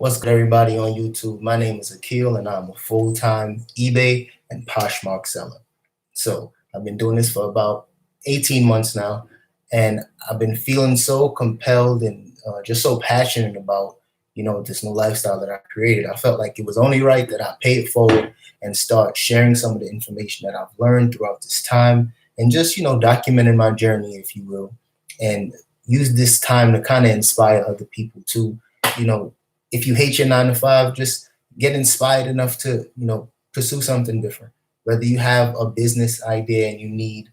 What's good, everybody on YouTube? My name is Akil, and I'm a full-time eBay and Poshmark seller. So I've been doing this for about 18 months now, and I've been feeling so compelled and just so passionate about, this new lifestyle that I created. I felt like it was only right that I pay it forward and start sharing some of the information that I've learned throughout this time and just, documenting my journey, if you will, and use this time to kind of inspire other people too. You know, if you hate your 9 to 5, just get inspired enough to, pursue something different. Whether you have a business idea and you need,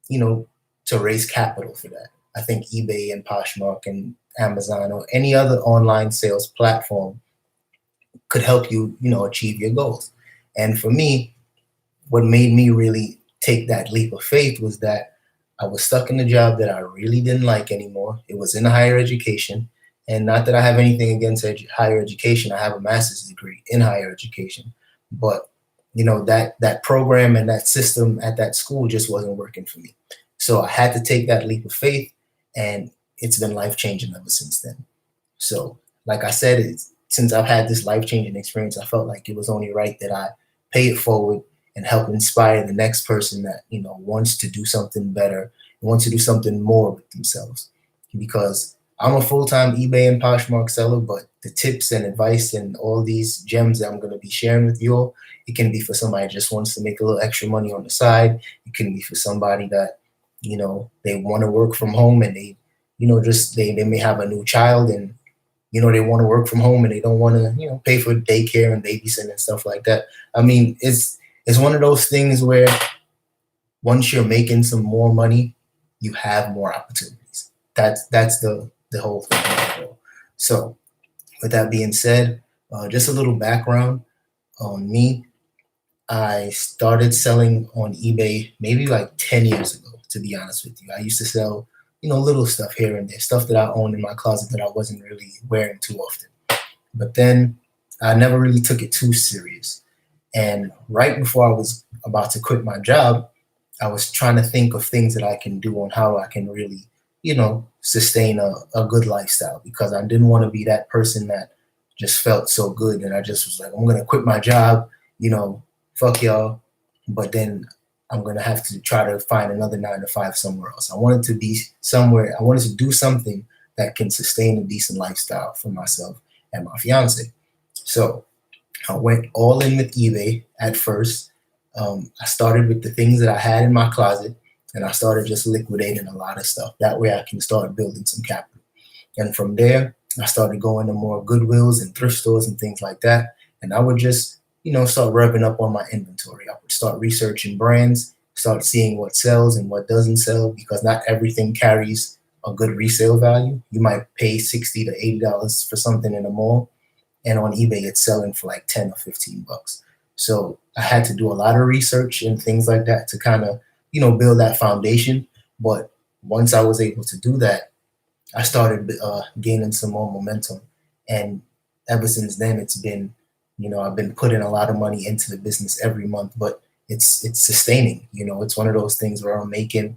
you know, to raise capital for that. I think eBay and Poshmark and Amazon or any other online sales platform could help you, achieve your goals. And for me, what made me really take that leap of faith was that I was stuck in a job that I really didn't like anymore. It was in higher education. And not that I have anything against higher education. I have a master's degree in higher education. But, that program and that system at that school just wasn't working for me. So I had to take that leap of faith, and it's been life-changing ever since then. So, like I said, since I've had this life-changing experience, I felt like it was only right that I pay it forward and help inspire the next person that, wants to do something better, wants to do something more with themselves. Because I'm a full-time eBay and Poshmark seller, but the tips and advice and all these gems that I'm going to be sharing with you all, it can be for somebody that just wants to make a little extra money on the side. It can be for somebody that, they want to work from home and they, just they may have a new child and, they want to work from home and they don't want to, pay for daycare and babysitting and stuff like that. I mean, it's one of those things where once you're making some more money, you have more opportunities. That's the whole thing. So with that being said, just a little background on me. I started selling on eBay maybe like 10 years ago, to be honest with you. I used to sell, little stuff here and there, stuff that I owned in my closet that I wasn't really wearing too often. But then I never really took it too serious. And right before I was about to quit my job, I was trying to think of things that I can do on how I can really, sustain a good lifestyle, because I didn't want to be that person that just felt so good. And I just was like, I'm going to quit my job, fuck y'all. But then I'm going to have to try to find another 9 to 5 somewhere else. I wanted to be somewhere. I wanted to do something that can sustain a decent lifestyle for myself and my fiance. So I went all in with eBay at first. I started with the things that I had in my closet, and I started just liquidating a lot of stuff. That way I can start building some capital. And from there, I started going to more Goodwills and thrift stores and things like that. And I would just, start revving up on my inventory. I would start researching brands, start seeing what sells and what doesn't sell, because not everything carries a good resale value. You might pay $60 to $80 for something in a mall, and on eBay it's selling for like 10 or 15 bucks. So I had to do a lot of research and things like that to kind of, build that foundation. But once I was able to do that, I started gaining some more momentum. And ever since then, it's been, I've been putting a lot of money into the business every month, but it's sustaining. It's one of those things where I'm making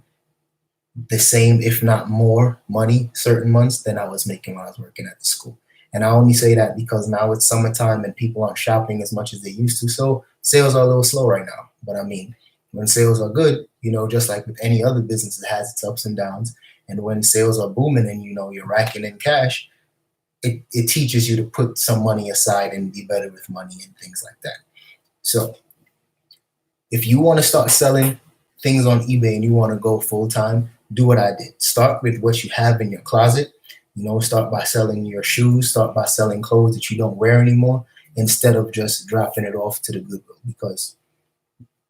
the same, if not more money certain months than I was making when I was working at the school. And I only say that because now it's summertime and people aren't shopping as much as they used to. So sales are a little slow right now. But I mean, when sales are good, just like with any other business, it has its ups and downs. And when sales are booming and, you're racking in cash, it teaches you to put some money aside and be better with money and things like that. So if you want to start selling things on eBay and you want to go full time, do what I did. Start with what you have in your closet. Start by selling your shoes, start by selling clothes that you don't wear anymore, instead of just dropping it off to the Goodwill. Because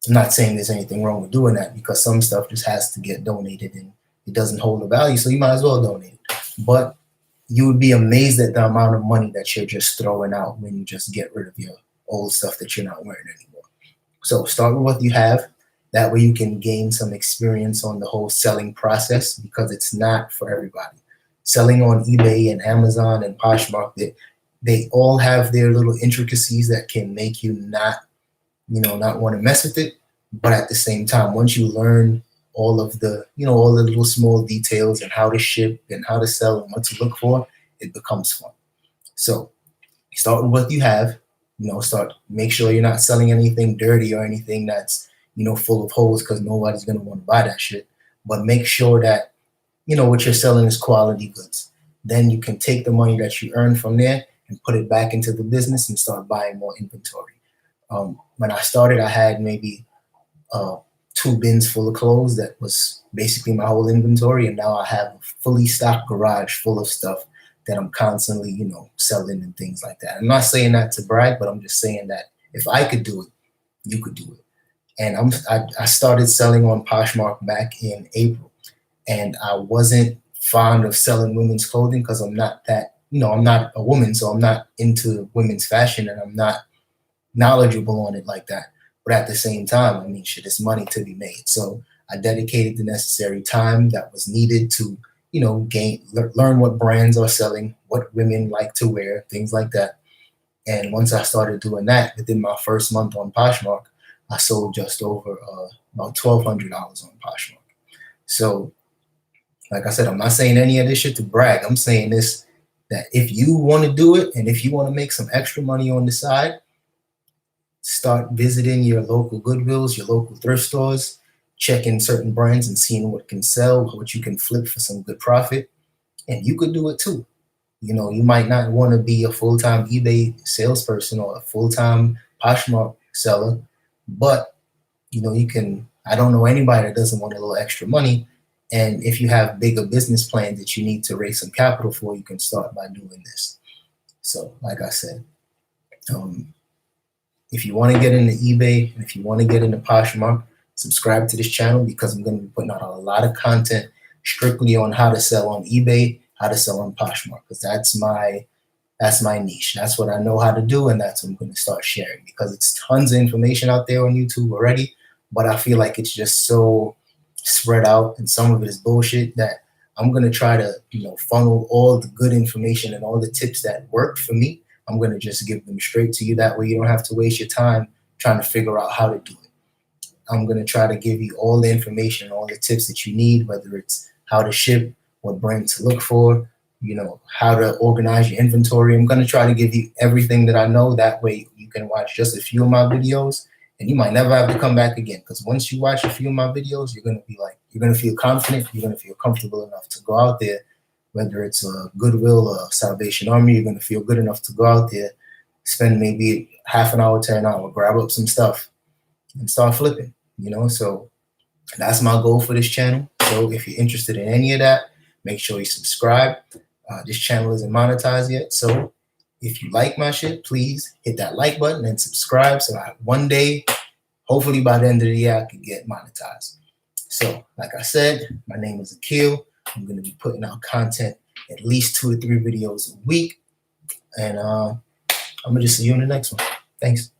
I'm not saying there's anything wrong with doing that, because some stuff just has to get donated and it doesn't hold the value, so you might as well donate it. But you would be amazed at the amount of money that you're just throwing out when you just get rid of your old stuff that you're not wearing anymore. So start with what you have. That way you can gain some experience on the whole selling process, because it's not for everybody. Selling on eBay and Amazon and Poshmark, they all have their little intricacies that can make you not want to mess with it. But at the same time, once you learn all of the, all the little small details and how to ship and how to sell and what to look for, it becomes fun. So start with what you have. Make sure you're not selling anything dirty or anything that's, full of holes, because nobody's going to want to buy that shit. But make sure that, what you're selling is quality goods. Then you can take the money that you earn from there and put it back into the business and start buying more inventory. When I started, I had maybe 2 bins full of clothes. That was basically my whole inventory. And now I have a fully stocked garage full of stuff that I'm constantly, selling and things like that. I'm not saying that to brag, but I'm just saying that if I could do it, you could do it. And I started selling on Poshmark back in April. And I wasn't fond of selling women's clothing because I'm not that, I'm not a woman, so I'm not into women's fashion, and I'm not knowledgeable on it like that. But at the same time, I mean, shit, it's money to be made. So I dedicated the necessary time that was needed to, learn what brands are selling, what women like to wear, things like that. And once I started doing that, within my first month on Poshmark, I sold just over about $1,200 on Poshmark. So, like I said, I'm not saying any of this shit to brag. I'm saying this, that if you want to do it and if you want to make some extra money on the side, start visiting your local Goodwills, your local thrift stores, checking certain brands and seeing what can sell, what you can flip for some good profit. And you could do it too. You might not want to be a full-time eBay salesperson or a full-time Poshmark seller, but you can. I don't know anybody that doesn't want a little extra money. And if you have bigger business plans that you need to raise some capital for, you can start by doing this. So, like I said, if you want to get into eBay and if you want to get into Poshmark, subscribe to this channel, because I'm going to be putting out a lot of content strictly on how to sell on eBay, how to sell on Poshmark, because that's my niche. That's what I know how to do, and that's what I'm going to start sharing, because it's tons of information out there on YouTube already, but I feel like it's just so spread out and some of it is bullshit that I'm going to try to, funnel all the good information and all the tips that worked for me. I'm going to just give them straight to you. That way you don't have to waste your time trying to figure out how to do it. I'm going to try to give you all the information, all the tips that you need, whether it's how to ship, what brand to look for, how to organize your inventory. I'm going to try to give you everything that I know. That way you can watch just a few of my videos and you might never have to come back again. Because once you watch a few of my videos, you're going to feel confident. You're going to feel comfortable enough to go out there, whether it's a Goodwill or Salvation Army. You're going to feel good enough to go out there, spend maybe half an hour to an hour, grab up some stuff and start flipping, So that's my goal for this channel. So if you're interested in any of that, make sure you subscribe. This channel isn't monetized yet. So if you like my shit, please hit that like button and subscribe. So one day, hopefully by the end of the year, I can get monetized. So like I said, my name is Akil. I'm going to be putting out content, at least 2 to 3 videos a week. And I'm going to just see you in the next one. Thanks.